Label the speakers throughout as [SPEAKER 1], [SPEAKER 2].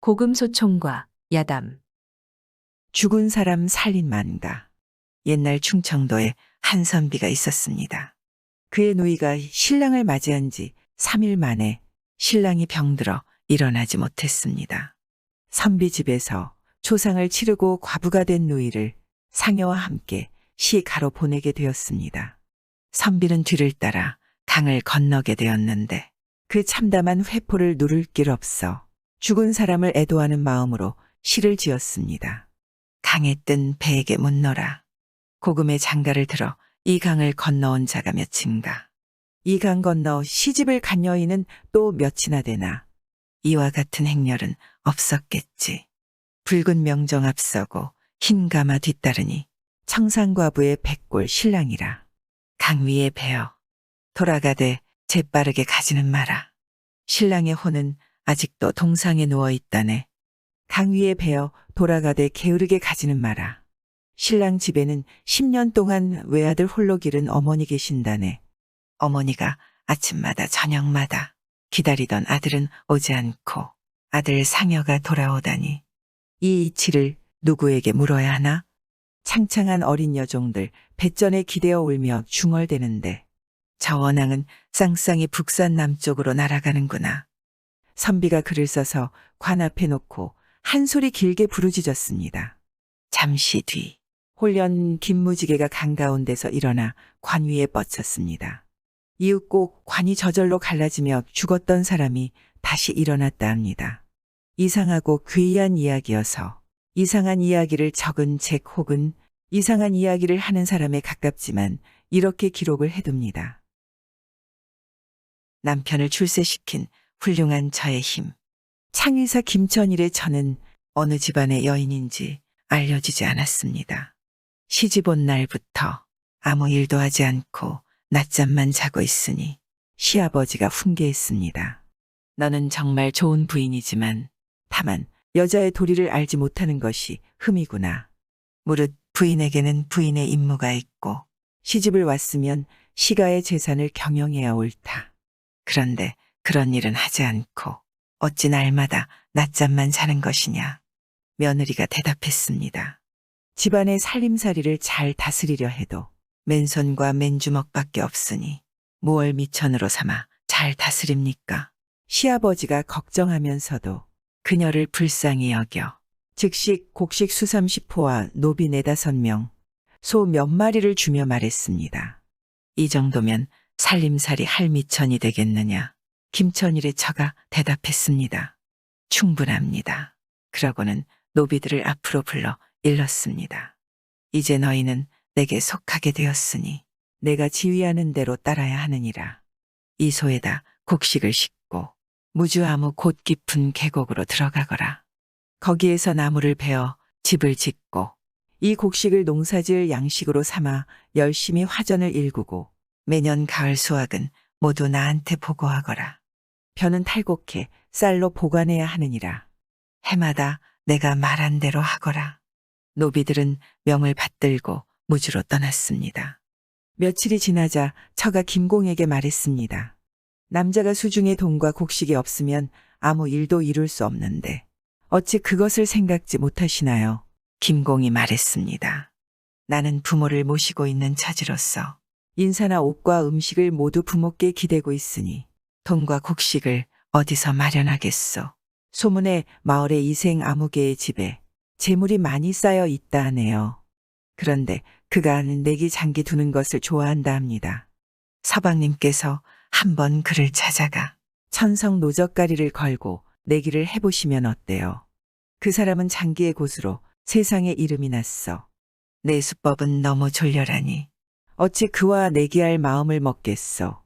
[SPEAKER 1] 고금소총과 야담.
[SPEAKER 2] 죽은 사람 살인마인가. 옛날 충청도에 한 선비가 있었습니다. 그의 누이가 신랑을 맞이한 지 3일 만에 신랑이 병들어 일어나지 못했습니다. 선비 집에서 초상을 치르고 과부가 된 누이를 상여와 함께 시가로 보내게 되었습니다. 선비는 뒤를 따라 강을 건너게 되었는데 그 참담한 회포를 누를 길 없어 죽은 사람을 애도하는 마음으로 시를 지었습니다. 강에 뜬 배에게 묻노라. 고금의 장가를 들어 이 강을 건너온 자가 몇인가. 이 강 건너 시집을 간 여인은 또 몇이나 되나. 이와 같은 행렬은 없었겠지. 붉은 명정 앞서고 흰 가마 뒤따르니 청상과부의 백골 신랑이라. 강 위에 베어 돌아가되 재빠르게 가지는 마라. 신랑의 혼은 아직도 동상에 누워 있다네. 강 위에 베어 돌아가되 게으르게 가지는 마라. 신랑 집에는 10년 동안 외아들 홀로 기른 어머니 계신다네. 어머니가 아침마다 저녁마다 기다리던 아들은 오지 않고 아들 상여가 돌아오다니. 이 이치를 누구에게 물어야 하나? 창창한 어린 여종들 뱃전에 기대어 울며 중얼대는데 저 원앙은 쌍쌍이 북산 남쪽으로 날아가는구나. 선비가 글을 써서 관 앞에 놓고 한 소리 길게 부르짖었습니다. 잠시 뒤 홀연 김무지개가 강 가운데서 일어나 관 위에 뻗쳤습니다. 이윽고 관이 저절로 갈라지며 죽었던 사람이 다시 일어났다 합니다. 이상하고 괴이한 이야기여서 이상한 이야기를 적은 책 혹은 이상한 이야기를 하는 사람에 가깝지만 이렇게 기록을 해둡니다. 남편을 출세시킨 훌륭한 저의 힘. 창의사 김천일의 저는 어느 집안의 여인인지 알려지지 않았습니다. 시집 온 날부터 아무 일도 하지 않고 낮잠만 자고 있으니 시아버지가 훈계했습니다. 너는 정말 좋은 부인이지만 다만 여자의 도리를 알지 못하는 것이 흠이구나. 무릇 부인에게는 부인의 임무가 있고 시집을 왔으면 시가의 재산을 경영해야 옳다. 그런데 그런 일은 하지 않고 어찌 날마다 낮잠만 자는 것이냐. 며느리가 대답했습니다. 집안의 살림살이를 잘 다스리려 해도 맨손과 맨주먹밖에 없으니 무얼 미천으로 삼아 잘 다스립니까? 시아버지가 걱정하면서도 그녀를 불쌍히 여겨 즉식 곡식 수삼십포와 노비 4~5명, 소 몇 마리를 주며 말했습니다. 이 정도면 살림살이 할 미천이 되겠느냐. 김천일의 처가 대답했습니다. 충분합니다. 그러고는 노비들을 앞으로 불러 일렀습니다. 이제 너희는 내게 속하게 되었으니 내가 지휘하는 대로 따라야 하느니라. 이 소에다 곡식을 싣고 무주아무 곳 깊은 계곡으로 들어가거라. 거기에서 나무를 베어 집을 짓고 이 곡식을 농사지을 양식으로 삼아 열심히 화전을 일구고 매년 가을 수확은 모두 나한테 보고하거라. 벼는 탈곡해 쌀로 보관해야 하느니라. 해마다 내가 말한 대로 하거라. 노비들은 명을 받들고 무주로 떠났습니다. 며칠이 지나자 처가 김공에게 말했습니다. 남자가 수중에 돈과 곡식이 없으면 아무 일도 이룰 수 없는데 어찌 그것을 생각지 못하시나요? 김공이 말했습니다. 나는 부모를 모시고 있는 처지로서 인사나 옷과 음식을 모두 부모께 기대고 있으니 돈과 곡식을 어디서 마련하겠소. 소문에 마을의 이생 아무개의 집에 재물이 많이 쌓여 있다 하네요. 그런데 그가 내기 장기 두는 것을 좋아한다 합니다. 서방님께서 한번 그를 찾아가 천성 노적가리를 걸고 내기를 해보시면 어때요? 그 사람은 장기의 고수로 세상에 이름이 났어. 내 수법은 너무 졸렬하니 어찌 그와 내기할 마음을 먹겠소.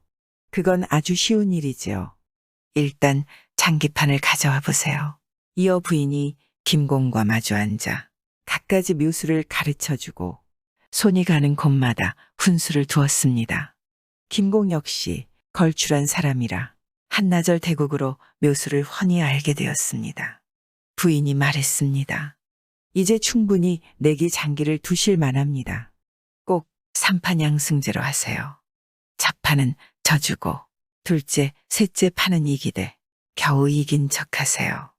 [SPEAKER 2] 그건 아주 쉬운 일이지요. 일단 장기판을 가져와 보세요. 이어 부인이 김공과 마주 앉아 갖가지 묘수를 가르쳐주고 손이 가는 곳마다 훈수를 두었습니다. 김공 역시 걸출한 사람이라 한나절 대국으로 묘수를 훤히 알게 되었습니다. 부인이 말했습니다. 이제 충분히 내기 장기를 두실 만합니다. 꼭 3판 양승제로 하세요. 첫 판은 져주고 둘째, 셋째 판은 이기되 겨우 이긴 척 하세요.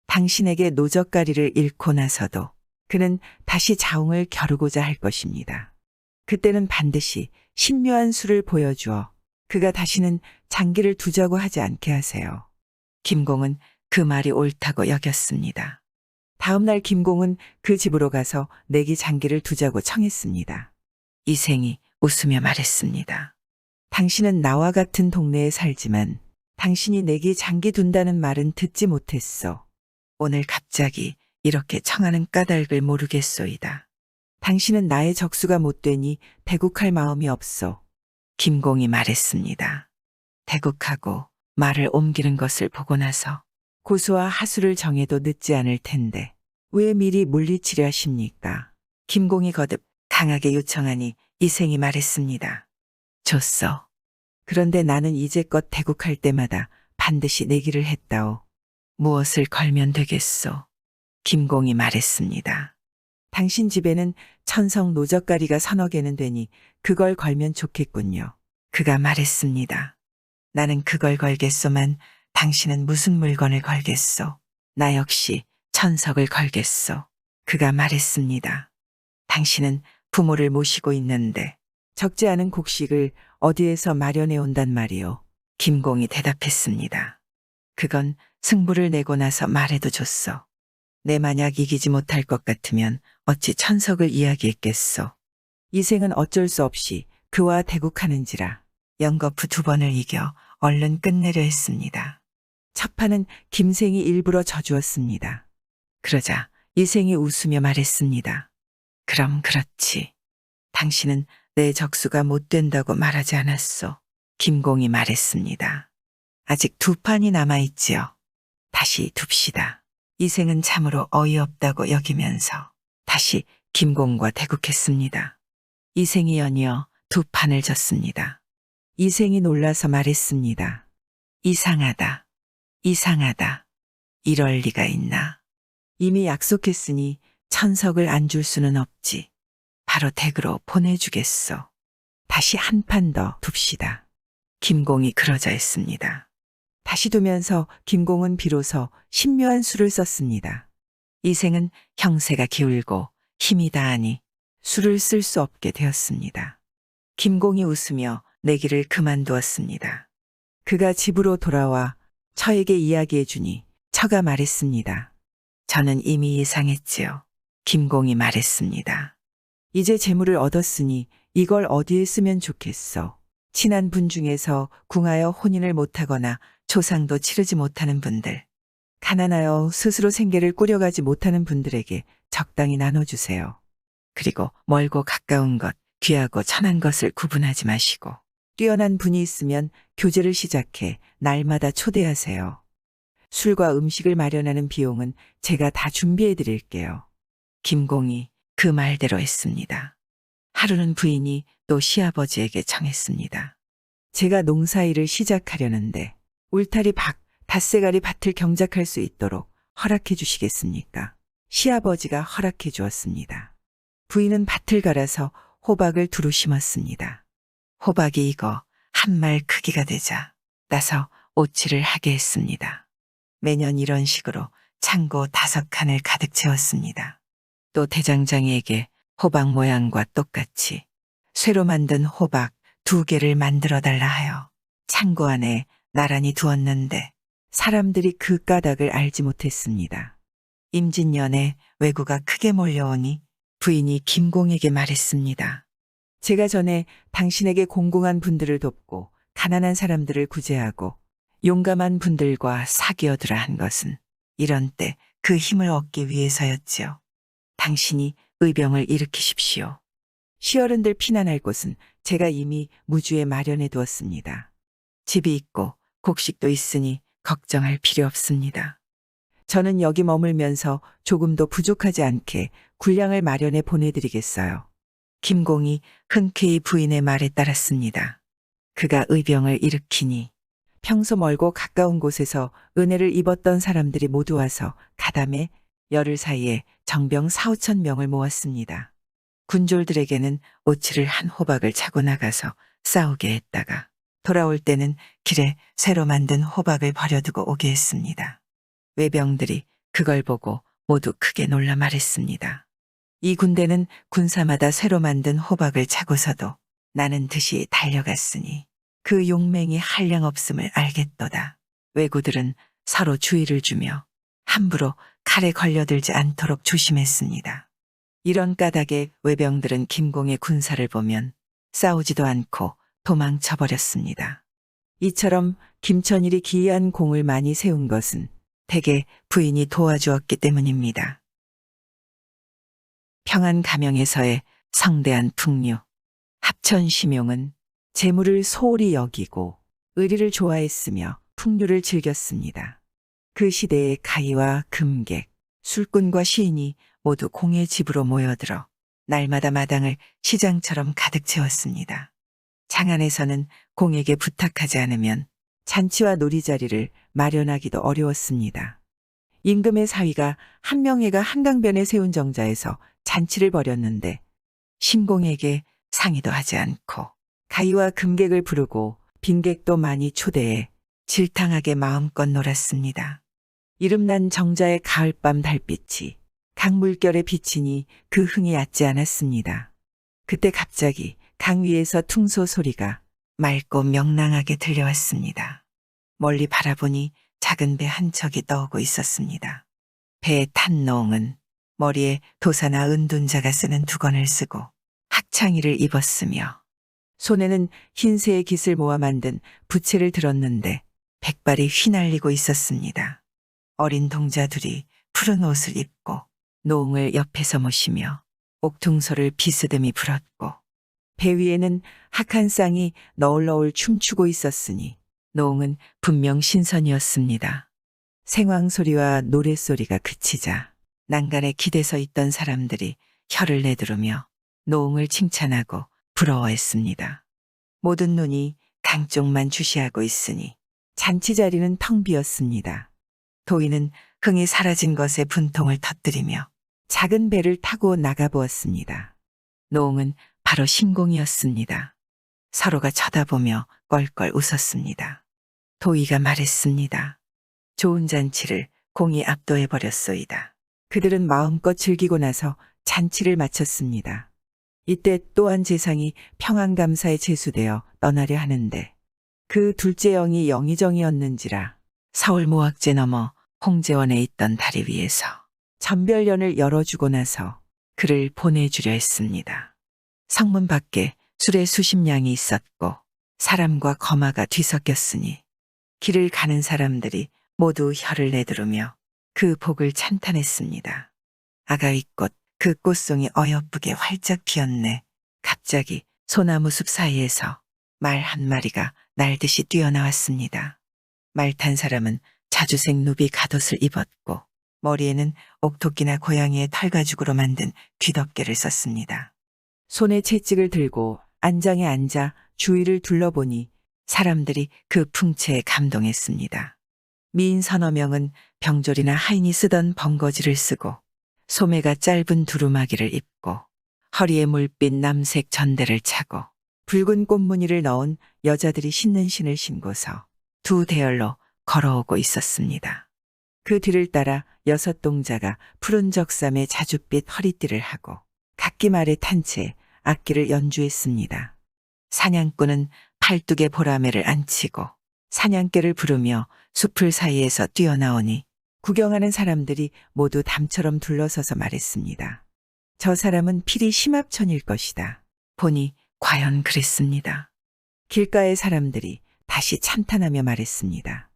[SPEAKER 2] 당신에게 노젓가리를 잃고 나서도 그는 다시 자웅을 겨루고자 할 것입니다. 그때는 반드시 신묘한 수를 보여주어 그가 다시는 장기를 두자고 하지 않게 하세요. 김공은 그 말이 옳다고 여겼습니다. 다음 날 김공은 그 집으로 가서 내기 장기를 두자고 청했습니다. 이생이 웃으며 말했습니다. 당신은 나와 같은 동네에 살지만 당신이 내기 장기 둔다는 말은 듣지 못했소. 오늘 갑자기 이렇게 청하는 까닭을 모르겠소이다. 당신은 나의 적수가 못 되니 대국할 마음이 없소. 김공이 말했습니다. 대국하고 말을 옮기는 것을 보고 나서 고수와 하수를 정해도 늦지 않을 텐데 왜 미리 물리치려 하십니까? 김공이 거듭 강하게 요청하니 이생이 말했습니다. 좋소. 그런데 나는 이제껏 대국할 때마다 반드시 내기를 했다오. 무엇을 걸면 되겠소? 김공이 말했습니다. 당신 집에는 천성 노젓가리가 서너 개는 되니 그걸 걸면 좋겠군요. 그가 말했습니다. 나는 그걸 걸겠소만 당신은 무슨 물건을 걸겠소? 나 역시 천석을 걸겠소. 그가 말했습니다. 당신은 부모를 모시고 있는데 적지 않은 곡식을 어디에서 마련해 온단 말이오. 김공이 대답했습니다. 그건 승부를 내고 나서 말해도 좋소. 내 만약 이기지 못할 것 같으면 어찌 천석을 이야기했겠소. 이생은 어쩔 수 없이 그와 대국하는지라 연거푸 2번을 이겨 얼른 끝내려 했습니다. 첫 판은 김생이 일부러 져주었습니다. 그러자 이생이 웃으며 말했습니다. 그럼 그렇지. 당신은 내 적수가 못 된다고 말하지 않았소. 김공이 말했습니다. 아직 2판이 남아있지요. 다시 둡시다. 이생은 참으로 어이없다고 여기면서 다시 김공과 대국했습니다. 이생이 연이어 2판을 졌습니다. 이생이 놀라서 말했습니다. 이상하다. 이상하다. 이럴 리가 있나. 이미 약속했으니 천석을 안 줄 수는 없지. 바로 댁으로 보내주겠소. 다시 한 판 더 둡시다. 김공이 그러자 했습니다. 다시 두면서 김공은 비로소 신묘한 수를 썼습니다. 이생은 형세가 기울고 힘이 다하니 수를 쓸 수 없게 되었습니다. 김공이 웃으며 내기를 그만두었습니다. 그가 집으로 돌아와 처에게 이야기해 주니 처가 말했습니다. 저는 이미 예상했지요. 김공이 말했습니다. 이제 재물을 얻었으니 이걸 어디에 쓰면 좋겠어. 친한 분 중에서 궁하여 혼인을 못하거나 조상도 치르지 못하는 분들, 가난하여 스스로 생계를 꾸려가지 못하는 분들에게 적당히 나눠주세요. 그리고 멀고 가까운 것, 귀하고 천한 것을 구분하지 마시고 뛰어난 분이 있으면 교제를 시작해 날마다 초대하세요. 술과 음식을 마련하는 비용은 제가 다 준비해 드릴게요. 김공이 그 말대로 했습니다. 하루는 부인이 또 시아버지에게 청했습니다. 제가 농사일을 시작하려는데 울타리 밖 닷새가리 밭을 경작할 수 있도록 허락해 주시겠습니까? 시아버지가 허락해 주었습니다. 부인은 밭을 갈아서 호박을 두루 심었습니다. 호박이 익어 한 말 크기가 되자 따서 오치를 하게 했습니다. 매년 이런 식으로 창고 5칸을 가득 채웠습니다. 또 대장장이에게 호박 모양과 똑같이 쇠로 만든 호박 2개를 만들어 달라 하여 창고 안에 나란히 두었는데 사람들이 그 까닭을 알지 못했습니다. 임진년에 왜구가 크게 몰려오니 부인이 김공에게 말했습니다. 제가 전에 당신에게 공공한 분들을 돕고 가난한 사람들을 구제하고 용감한 분들과 사귀어두라 한 것은 이런 때 그 힘을 얻기 위해서였지요. 당신이 의병을 일으키십시오. 시어른들 피난할 곳은 제가 이미 무주에 마련해 두었습니다. 집이 있고 곡식도 있으니 걱정할 필요 없습니다. 저는 여기 머물면서 조금도 부족하지 않게 군량을 마련해 보내드리겠어요. 김공이 흔쾌히 부인의 말에 따랐습니다. 그가 의병을 일으키니 평소 멀고 가까운 곳에서 은혜를 입었던 사람들이 모두 와서 가담해 열흘 사이에 정병 4~5천 명을 모았습니다. 군졸들에게는 오치를 한 호박을 차고 나가서 싸우게 했다가 돌아올 때는 길에 새로 만든 호박을 버려두고 오게 했습니다. 외병들이 그걸 보고 모두 크게 놀라 말했습니다. 이 군대는 군사마다 새로 만든 호박을 차고서도 나는 듯이 달려갔으니 그 용맹이 한량없음을 알겠도다. 왜구들은 서로 주의를 주며 함부로 칼에 걸려들지 않도록 조심했습니다. 이런 까닭에 외병들은 김공의 군사를 보면 싸우지도 않고 도망쳐버렸습니다. 이처럼 김천일이 기이한 공을 많이 세운 것은 대개 부인이 도와주었기 때문입니다. 평안가명에서의 성대한 풍류. 합천심용은 재물을 소홀히 여기고 의리를 좋아했으며 풍류를 즐겼습니다. 그 시대의 가희와 금객, 술꾼과 시인이 모두 공의 집으로 모여들어 날마다 마당을 시장처럼 가득 채웠습니다. 장안에서는 공에게 부탁하지 않으면 잔치와 놀이자리를 마련하기도 어려웠습니다. 임금의 사위가 한명회가 한강변에 세운 정자에서 잔치를 벌였는데 신공에게 상의도 하지 않고 가희와 금객을 부르고 빈객도 많이 초대해 질탕하게 마음껏 놀았습니다. 이름난 정자의 가을밤 달빛이 강물결에 비치니 그 흥이 얕지 않았습니다. 그때 갑자기 강 위에서 퉁소 소리가 맑고 명랑하게 들려왔습니다. 멀리 바라보니 작은 배 한 척이 떠오고 있었습니다. 배에 탄 노옹은 머리에 도사나 은둔자가 쓰는 두건을 쓰고 학창이를 입었으며 손에는 흰새의 깃을 모아 만든 부채를 들었는데 백발이 휘날리고 있었습니다. 어린 동자들이 푸른 옷을 입고 노옹을 옆에서 모시며 옥퉁소를 비스듬히 불었고 배 위에는 학한 쌍이 너울너울 춤추고 있었으니 노옹은 분명 신선이었습니다. 생황소리와 노랫소리가 그치자 난간에 기대서 있던 사람들이 혀를 내두르며 노옹을 칭찬하고 부러워했습니다. 모든 눈이 강 쪽만 주시하고 있으니 잔치 자리는 텅 비었습니다. 도인은 흥이 사라진 것에 분통을 터뜨리며 작은 배를 타고 나가보았습니다. 노옹은 바로 신공이었습니다. 서로가 쳐다보며 껄껄 웃었습니다. 도의가 말했습니다. 좋은 잔치를 공이 압도해버렸소이다. 그들은 마음껏 즐기고 나서 잔치를 마쳤습니다. 이때 또한 재상이 평안감사에 제수되어 떠나려 하는데 그 둘째 영이 영의정이었는지라 서울 모악제 넘어 홍제원에 있던 다리 위에서 전별연을 열어주고 나서 그를 보내주려 했습니다. 성문 밖에 술에 수십 냥이 있었고 사람과 거마가 뒤섞였으니 길을 가는 사람들이 모두 혀를 내두르며 그 복을 찬탄했습니다. 아가위꽃 그 꽃송이 어여쁘게 활짝 피었네. 갑자기 소나무 숲 사이에서 말 한 마리가 날듯이 뛰어나왔습니다. 말 탄 사람은 자주색 누비 갓옷을 입었고 머리에는 옥토끼나 고양이의 털가죽으로 만든 귀덮개를 썼습니다. 손에 채찍을 들고 안장에 앉아 주위를 둘러보니 사람들이 그 풍채에 감동했습니다. 미인 서너 명은 병졸이나 하인이 쓰던 번거지를 쓰고 소매가 짧은 두루마기를 입고 허리에 물빛 남색 전대를 차고 붉은 꽃무늬를 넣은 여자들이 신는 신을 신고서 두 대열로 걸어오고 있었습니다. 그 뒤를 따라 여섯 동자가 푸른 적삼에 자줏빛 허리띠를 하고 각기말에 탄 채 악기를 연주했습니다. 사냥꾼은 팔뚝에 보라매를 안치고 사냥개를 부르며 숲을 사이에서 뛰어나오니 구경하는 사람들이 모두 담처럼 둘러서서 말했습니다. 저 사람은 필히 심합천일 것이다. 보니 과연 그랬습니다. 길가의 사람들이 다시 찬탄하며 말했습니다.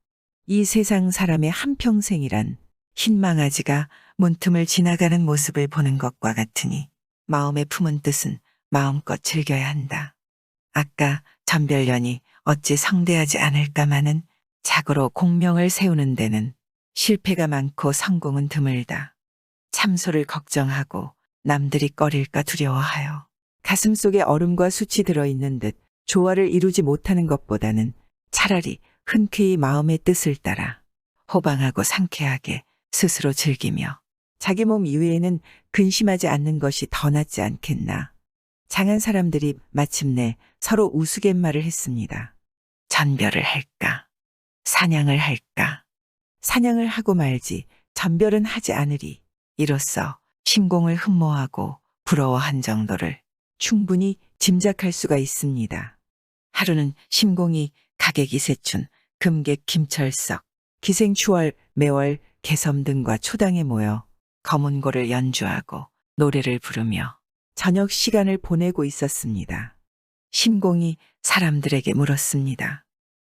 [SPEAKER 2] 이 세상 사람의 한평생이란 흰 망아지가 문틈을 지나가는 모습을 보는 것과 같으니 마음에 품은 뜻은 마음껏 즐겨야 한다. 아까 전별연이 어찌 성대하지 않을까마는 자고로 공명을 세우는 데는 실패가 많고 성공은 드물다. 참소를 걱정하고 남들이 꺼릴까 두려워하여 가슴속에 얼음과 숯이 들어있는 듯 조화를 이루지 못하는 것보다는 차라리 흔쾌히 마음의 뜻을 따라 호방하고 상쾌하게 스스로 즐기며 자기 몸 이외에는 근심하지 않는 것이 더 낫지 않겠나. 장한 사람들이 마침내 서로 우스갯말을 했습니다. 전별을 할까? 사냥을 할까? 사냥을 하고 말지 전별은 하지 않으리. 이로써 신공을 흠모하고 부러워한 정도를 충분히 짐작할 수가 있습니다. 하루는 심공이 가객 이세춘, 금객 김철석, 기생추월, 매월, 개섬 등과 초당에 모여 검은고를 연주하고 노래를 부르며 저녁 시간을 보내고 있었습니다. 심공이 사람들에게 물었습니다.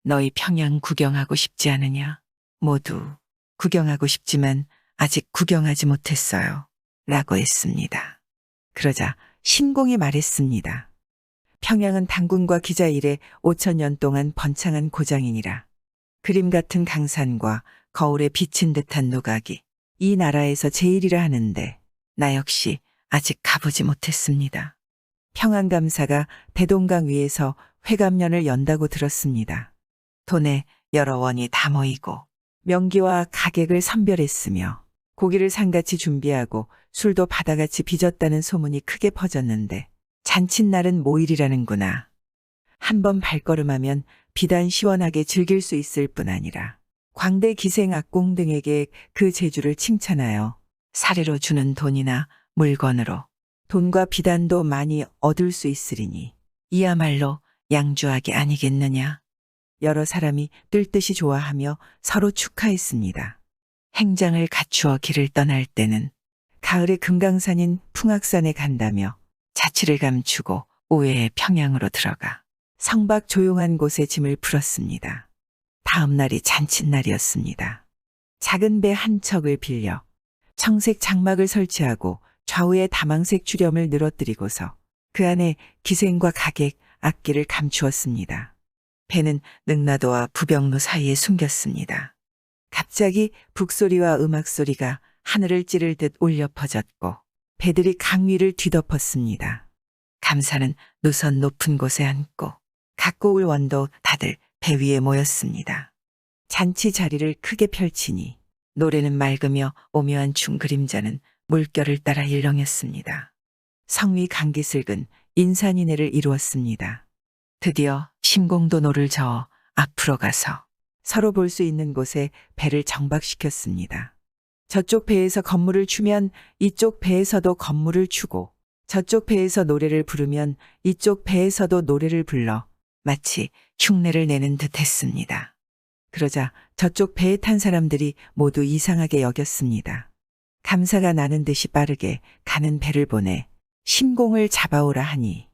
[SPEAKER 2] 너희 평양 구경하고 싶지 않으냐? 모두 구경하고 싶지만 아직 구경하지 못했어요. 라고 했습니다. 그러자 심공이 말했습니다. 평양은 당군과 기자 일에 5천년 동안 번창한 고장이니라. 그림 같은 강산과 거울에 비친 듯한 노각이 이 나라에서 제일이라 하는데 나 역시 아직 가보지 못했습니다. 평안감사가 대동강 위에서 회감년을 연다고 들었습니다. 돈에 여러 원이 다 모이고 명기와 가객을 선별했으며 고기를 산같이 준비하고 술도 바다같이 빚었다는 소문이 크게 퍼졌는데 잔칫날은 모일이라는구나. 한번 발걸음하면 비단 시원하게 즐길 수 있을 뿐 아니라 광대 기생 악공 등에게 그 재주를 칭찬하여 사례로 주는 돈이나 물건으로 돈과 비단도 많이 얻을 수 있으리니 이야말로 양주하기 아니겠느냐. 여러 사람이 뜰듯이 좋아하며 서로 축하했습니다. 행장을 갖추어 길을 떠날 때는 가을에 금강산인 풍악산에 간다며 자취를 감추고 오후에 평양으로 들어가 성박 조용한 곳에 짐을 풀었습니다. 다음 날이 잔칫날이었습니다. 작은 배 한 척을 빌려 청색 장막을 설치하고 좌우에 다망색 주렴을 늘어뜨리고서 그 안에 기생과 가객, 악기를 감추었습니다. 배는 능라도와 부병로 사이에 숨겼습니다. 갑자기 북소리와 음악소리가 하늘을 찌를 듯 울려 퍼졌고 배들이 강 위를 뒤덮었습니다. 감사는 노선 높은 곳에 앉고 각고울 원도 다들 배 위에 모였습니다. 잔치 자리를 크게 펼치니 노래는 맑으며 오묘한 춤 그림자는 물결을 따라 일렁였습니다. 성위 강기슬근 인산인해를 이루었습니다. 드디어 심공도 노를 저어 앞으로 가서 서로 볼 수 있는 곳에 배를 정박시켰습니다. 저쪽 배에서 건물을 추면 이쪽 배에서도 건물을 추고 저쪽 배에서 노래를 부르면 이쪽 배에서도 노래를 불러 마치 흉내를 내는 듯 했습니다. 그러자 저쪽 배에 탄 사람들이 모두 이상하게 여겼습니다. 감사가 나는 듯이 빠르게 가는 배를 보내 심공을 잡아오라 하니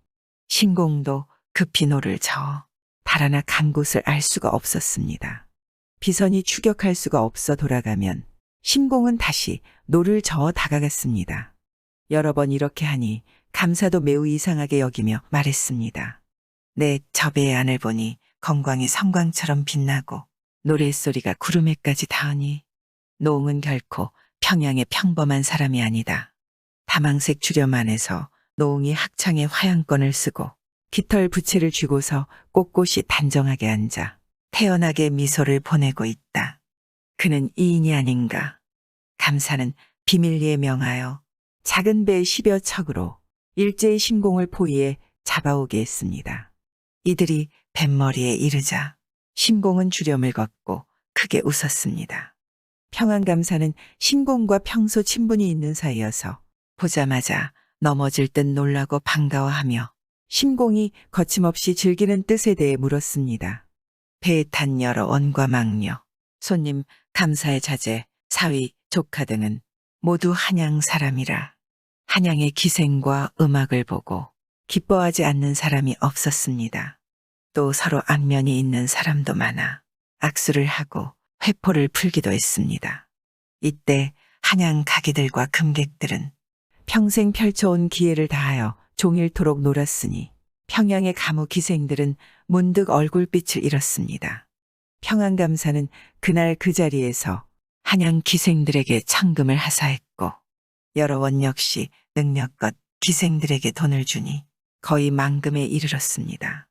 [SPEAKER 2] 심공도 급히 노를 저어 달아나 간 곳을 알 수가 없었습니다. 비선이 추격할 수가 없어 돌아가면 심공은 다시 노를 저어 다가갔습니다. 여러 번 이렇게 하니 감사도 매우 이상하게 여기며 말했습니다. 내 저 배의 안을 보니 건광이 성광처럼 빛나고 노랫소리가 구름에까지 닿으니 노웅은 결코 평양의 평범한 사람이 아니다. 다망색 주렴 안에서 노웅이 학창의 화양권을 쓰고 깃털 부채를 쥐고서 꼿꼿이 단정하게 앉아 태연하게 미소를 보내고 있다. 그는 이인이 아닌가. 감사는 비밀리에 명하여 작은 배 10여 척으로 일제히 심공을 포위해 잡아오게 했습니다. 이들이 뱃머리에 이르자 심공은 주렴을 걷고 크게 웃었습니다. 평안감사는 심공과 평소 친분이 있는 사이여서 보자마자 넘어질 듯 놀라고 반가워하며 심공이 거침없이 즐기는 뜻에 대해 물었습니다. 배에 탄 여러 원과 망녀, 손님, 감사의 자제, 사위, 조카 등은 모두 한양 사람이라 한양의 기생과 음악을 보고 기뻐하지 않는 사람이 없었습니다. 또 서로 안면이 있는 사람도 많아 악수를 하고 회포를 풀기도 했습니다. 이때 한양 가기들과 금객들은 평생 펼쳐온 기회를 다하여 종일토록 놀았으니 평양의 가무 기생들은 문득 얼굴빛을 잃었습니다. 평안감사는 그날 그 자리에서 한양 기생들에게 청금을 하사했고 여러 원 역시 능력껏 기생들에게 돈을 주니 거의 만금에 이르렀습니다.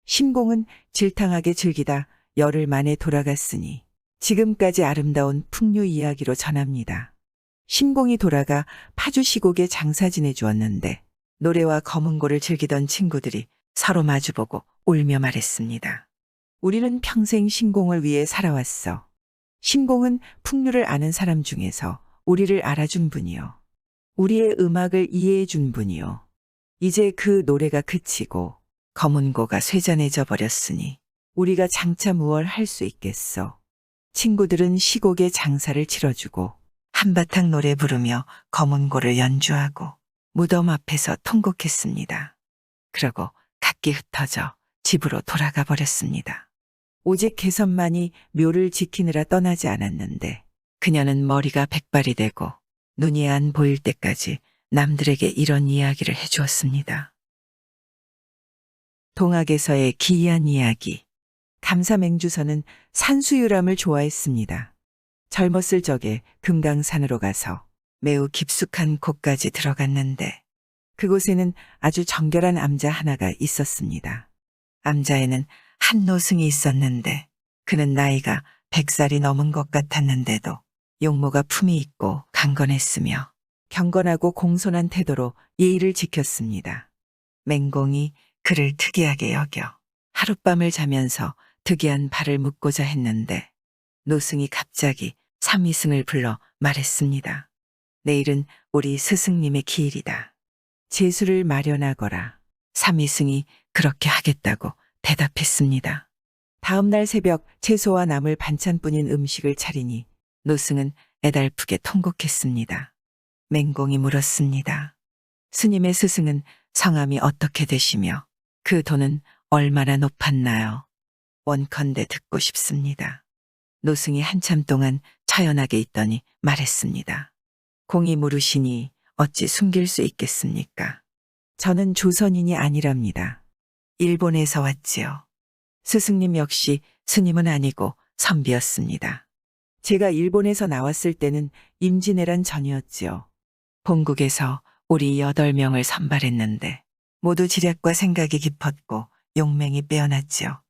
[SPEAKER 2] 심공은 질탕하게 즐기다 열흘 만에 돌아갔으니 지금까지 아름다운 풍류 이야기로 전합니다. 심공이 돌아가 파주 시곡에 장사 지내주었는데 노래와 검은고를 즐기던 친구들이 서로 마주보고 울며 말했습니다. 우리는 평생 심공을 위해 살아왔어. 신공은 풍류를 아는 사람 중에서 우리를 알아준 분이요. 우리의 음악을 이해해 준 분이요. 이제 그 노래가 그치고 검은고가 쇠잔해져 버렸으니 우리가 장차 무얼 할 수 있겠소. 친구들은 시곡의 장사를 치러주고 한바탕 노래 부르며 검은고를 연주하고 무덤 앞에서 통곡했습니다. 그러고 각기 흩어져 집으로 돌아가 버렸습니다. 오직 개선만이 묘를 지키느라 떠나지 않았는데 그녀는 머리가 백발이 되고 눈이 안 보일 때까지 남들에게 이런 이야기를 해주었습니다. 동학에서의 기이한 이야기. 감사맹주서는 산수유람을 좋아했습니다. 젊었을 적에 금강산으로 가서 매우 깊숙한 곳까지 들어갔는데 그곳에는 아주 정결한 암자 하나가 있었습니다. 암자에는 한 노승이 있었는데 그는 나이가 100살이 넘은 것 같았는데도 용모가 품이 있고 강건했으며 경건하고 공손한 태도로 예의를 지켰습니다. 맹공이 그를 특이하게 여겨 하룻밤을 자면서 특이한 발을 묶고자 했는데 노승이 갑자기 삼이승을 불러 말했습니다. 내일은 우리 스승님의 기일이다. 제수를 마련하거라. 삼이승이 그렇게 하겠다고 대답했습니다. 다음 날 새벽 채소와 나물 반찬뿐인 음식을 차리니 노승은 애달프게 통곡했습니다. 맹공이 물었습니다. 스님의 스승은 성함이 어떻게 되시며 그 돈은 얼마나 높았나요? 원컨대 듣고 싶습니다. 노승이 한참 동안 처연하게 있더니 말했습니다. 공이 물으시니 어찌 숨길 수 있겠습니까? 저는 조선인이 아니랍니다. 일본에서 왔지요. 스승님 역시 스님은 아니고 선비였습니다. 제가 일본에서 나왔을 때는 임진왜란 전이었지요. 본국에서 우리 8명을 선발했는데 모두 지략과 생각이 깊었고 용맹이 빼어났지요.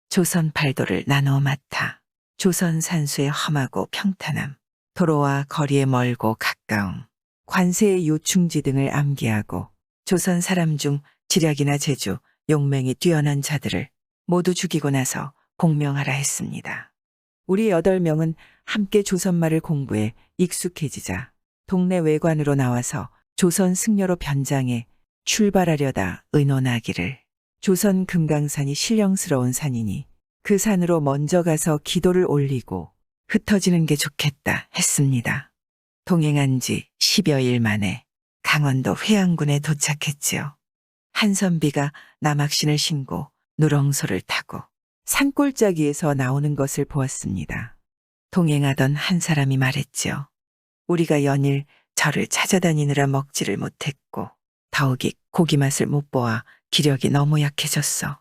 [SPEAKER 2] 조선 팔도를 나누어 맡아 조선 산수의 험하고 평탄함, 도로와 거리에 멀고 가까움, 관세의 요충지 등을 암기하고 조선 사람 중 지략이나 재주, 용맹이 뛰어난 자들을 모두 죽이고 나서 공명하라 했습니다. 우리 8명은 함께 조선말을 공부해 익숙해지자 동네 외관으로 나와서 조선 승려로 변장해 출발하려다 의논하기를 조선 금강산이 신령스러운 산이니 그 산으로 먼저 가서 기도를 올리고 흩어지는 게 좋겠다 했습니다. 동행한 지 10여일 만에 강원도 회양군에 도착했지요. 한선비가 남학신을 신고 누렁소를 타고 산골짜기에서 나오는 것을 보았습니다. 동행하던 한 사람이 말했지요. 우리가 연일 저를 찾아다니느라 먹지를 못했고 더욱이 고기 맛을 못 보아 기력이 너무 약해졌어.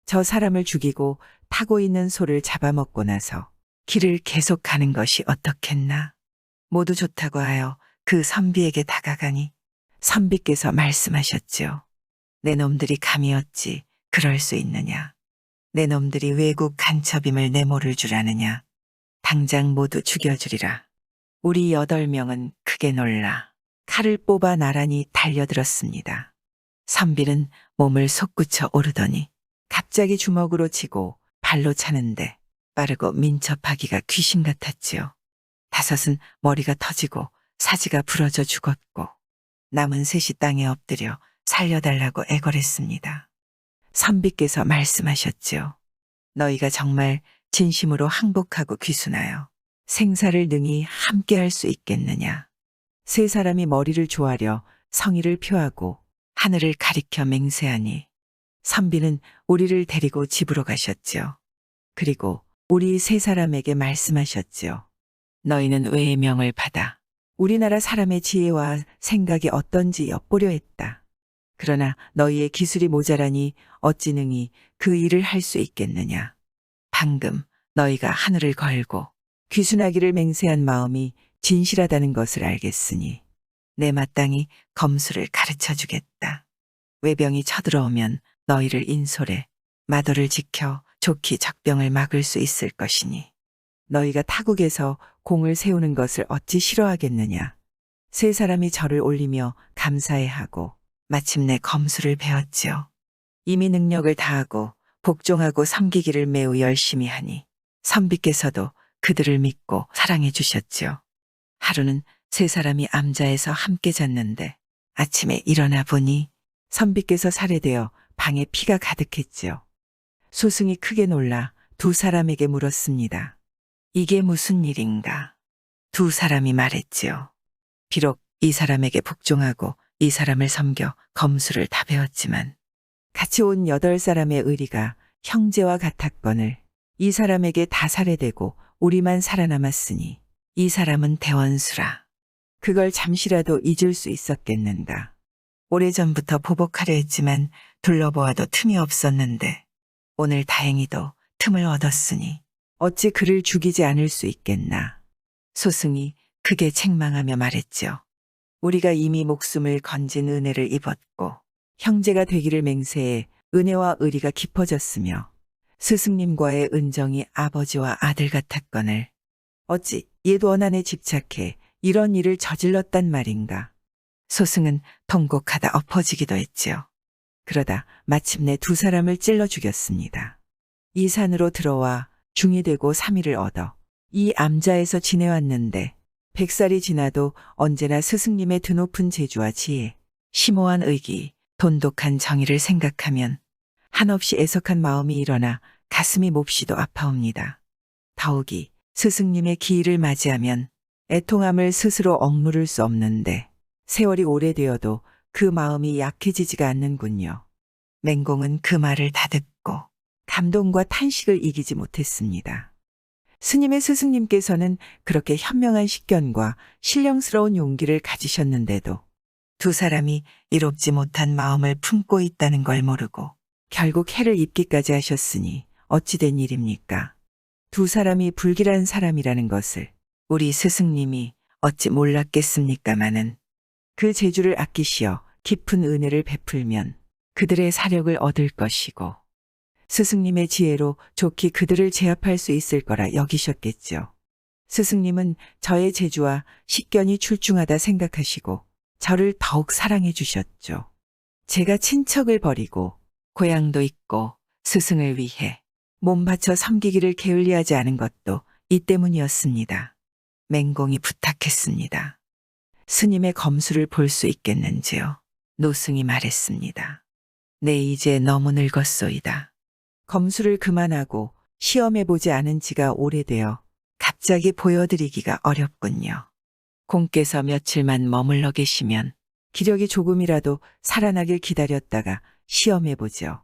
[SPEAKER 2] 저 사람을 죽이고 타고 있는 소를 잡아먹고 나서 길을 계속 가는 것이 어떻겠나. 모두 좋다고 하여 그 선비에게 다가가니 선비께서 말씀하셨지요. 내 놈들이 감히 어찌 그럴 수 있느냐. 내 놈들이 외국 간첩임을 내모를 줄 아느냐. 당장 모두 죽여주리라. 우리 8명은 크게 놀라 칼을 뽑아 나란히 달려들었습니다. 선비는 몸을 솟구쳐 오르더니 갑자기 주먹으로 치고 발로 차는데 빠르고 민첩하기가 귀신 같았지요. 5은 머리가 터지고 사지가 부러져 죽었고 남은 3이 땅에 엎드려 살려달라고 애걸했습니다. 선비께서 말씀하셨지요. 너희가 정말 진심으로 항복하고 귀순하여 생사를 능히 함께할 수 있겠느냐. 3 사람이 머리를 조아려 성의를 표하고 하늘을 가리켜 맹세하니 선비는 우리를 데리고 집으로 가셨지요. 그리고 우리 3 사람에게 말씀하셨지요. 너희는 외명을 받아 우리나라 사람의 지혜와 생각이 어떤지 엿보려 했다. 그러나 너희의 기술이 모자라니 어찌 능히 그 일을 할 수 있겠느냐. 방금 너희가 하늘을 걸고 귀순하기를 맹세한 마음이 진실하다는 것을 알겠으니 내 마땅히 검수를 가르쳐 주겠다. 외병이 쳐들어오면 너희를 인솔해 마도를 지켜 좋기 적병을 막을 수 있을 것이니 너희가 타국에서 공을 세우는 것을 어찌 싫어하겠느냐. 3 사람이 절을 올리며 감사해하고 마침내 검수를 배웠지요. 이미 능력을 다하고 복종하고 섬기기를 매우 열심히 하니 선비께서도 그들을 믿고 사랑해 주셨죠. 하루는 세 사람이 암자에서 함께 잤는데 아침에 일어나 보니 선비께서 살해되어 방에 피가 가득했지요. 소승이 크게 놀라 두 사람에게 물었습니다. 이게 무슨 일인가? 두 사람이 말했지요. 비록 이 사람에게 복종하고 이 사람을 섬겨 검술을 다 배웠지만 같이 온 8사람의 의리가 형제와 같았거늘 이 사람에게 다 살해되고 우리만 살아남았으니 이 사람은 대원수라. 그걸 잠시라도 잊을 수 있었겠는가. 오래전부터 보복하려 했지만 둘러보아도 틈이 없었는데 오늘 다행히도 틈을 얻었으니 어찌 그를 죽이지 않을 수 있겠나. 소승이 크게 책망하며 말했죠. 우리가 이미 목숨을 건진 은혜를 입었고 형제가 되기를 맹세해 은혜와 의리가 깊어졌으며 스승님과의 은정이 아버지와 아들 같았거늘 어찌 옛 원한에 집착해 이런 일을 저질렀단 말인가. 소승은 통곡하다 엎어지기도 했지요. 그러다 마침내 두 사람을 찔러 죽였습니다. 이 산으로 들어와 중이 되고 3일을 얻어 이 암자에서 지내왔는데 100살이 지나도 언제나 스승님의 드높은 재주와 지혜, 심오한 의기, 돈독한 정의를 생각하면 한없이 애석한 마음이 일어나 가슴이 몹시도 아파옵니다. 더욱이 스승님의 기일을 맞이하면 애통함을 스스로 억누를 수 없는데 세월이 오래되어도 그 마음이 약해지지가 않는군요. 맹공은 그 말을 다 듣고 감동과 탄식을 이기지 못했습니다. 스님의 스승님께서는 그렇게 현명한 식견과 신령스러운 용기를 가지셨는데도 두 사람이 이롭지 못한 마음을 품고 있다는 걸 모르고 결국 해를 입기까지 하셨으니 어찌된 일입니까? 두 사람이 불길한 사람이라는 것을 우리 스승님이 어찌 몰랐겠습니까마는 그 재주를 아끼시어 깊은 은혜를 베풀면 그들의 사력을 얻을 것이고 스승님의 지혜로 좋게 그들을 제압할 수 있을 거라 여기셨겠죠. 스승님은 저의 재주와 식견이 출중하다 생각하시고 저를 더욱 사랑해 주셨죠. 제가 친척을 버리고 고향도 있고 스승을 위해 몸 바쳐 섬기기를 게을리하지 않은 것도 이 때문이었습니다. 맹공이 부탁했습니다. 스님의 검술을 볼 수 있겠는지요? 노승이 말했습니다. 네, 이제 너무 늙었소이다. 검술을 그만하고 시험해보지 않은 지가 오래되어 갑자기 보여드리기가 어렵군요. 공께서 며칠만 머물러 계시면 기력이 조금이라도 살아나길 기다렸다가 시험해보죠.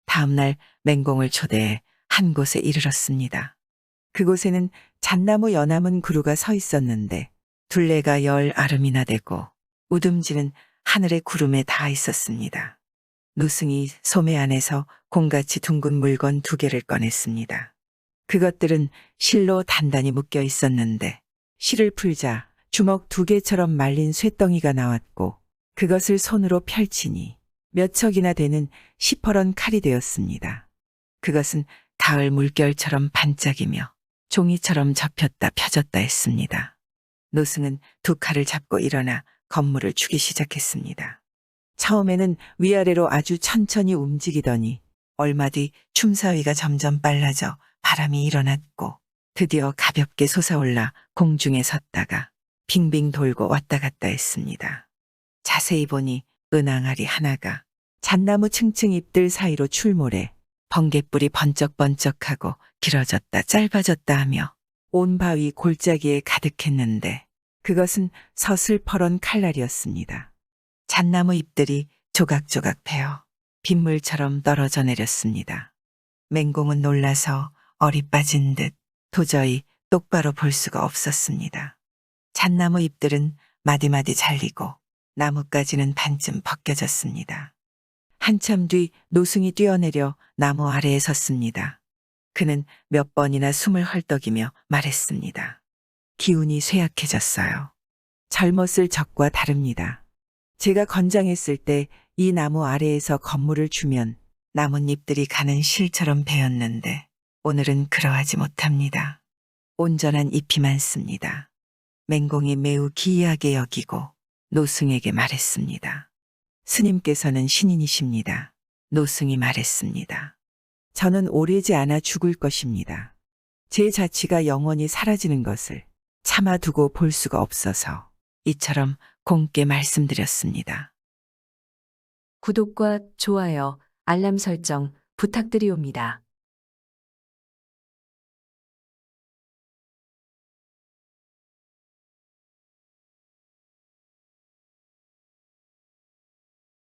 [SPEAKER 2] 다음날 맹공을 초대해 한 곳에 이르렀습니다. 그곳에는 잣나무 연암은 그루가 서 있었는데 둘레가 10아름이나 되고 우듬지는 하늘의 구름에 닿아 있었습니다. 노승이 소매 안에서 공같이 둥근 물건 2개를 꺼냈습니다. 그것들은 실로 단단히 묶여 있었는데 실을 풀자 주먹 2개처럼 말린 쇠덩이가 나왔고 그것을 손으로 펼치니 몇 척이나 되는 시퍼런 칼이 되었습니다. 그것은 가을 물결처럼 반짝이며 종이처럼 접혔다 펴졌다 했습니다. 노승은 2 칼을 잡고 일어나 건물을 추기 시작했습니다. 처음에는 위아래로 아주 천천히 움직이더니 얼마 뒤 춤사위가 점점 빨라져 바람이 일어났고 드디어 가볍게 솟아올라 공중에 섰다가 빙빙 돌고 왔다 갔다 했습니다. 자세히 보니 은항아리 하나가 잣나무 층층 잎들 사이로 출몰해 번갯불이 번쩍번쩍하고 길어졌다 짧아졌다 하며 온 바위 골짜기에 가득했는데 그것은 서슬퍼런 칼날이었습니다. 잣나무 잎들이 조각조각 베어 빗물처럼 떨어져 내렸습니다. 맹공은 놀라서 얼이 빠진 듯 도저히 똑바로 볼 수가 없었습니다. 잣나무 잎들은 마디마디 잘리고 나뭇가지는 반쯤 벗겨졌습니다. 한참 뒤 노승이 뛰어내려 나무 아래에 섰습니다. 그는 몇 번이나 숨을 헐떡이며 말했습니다. 기운이 쇠약해졌어요. 젊었을 적과 다릅니다. 제가 건장했을 때 이 나무 아래에서 건물을 주면 나뭇잎들이 가는 실처럼 베었는데 오늘은 그러하지 못합니다. 온전한 잎이 많습니다. 맹공이 매우 기이하게 여기고 노승에게 말했습니다. 스님께서는 신인이십니다. 노승이 말했습니다. 저는 오래지 않아 죽을 것입니다. 제 자취가 영원히 사라지는 것을 참아두고 볼 수가 없어서 이처럼 공께 말씀드렸습니다.
[SPEAKER 1] 구독과 좋아요, 알람 설정 부탁드리옵니다.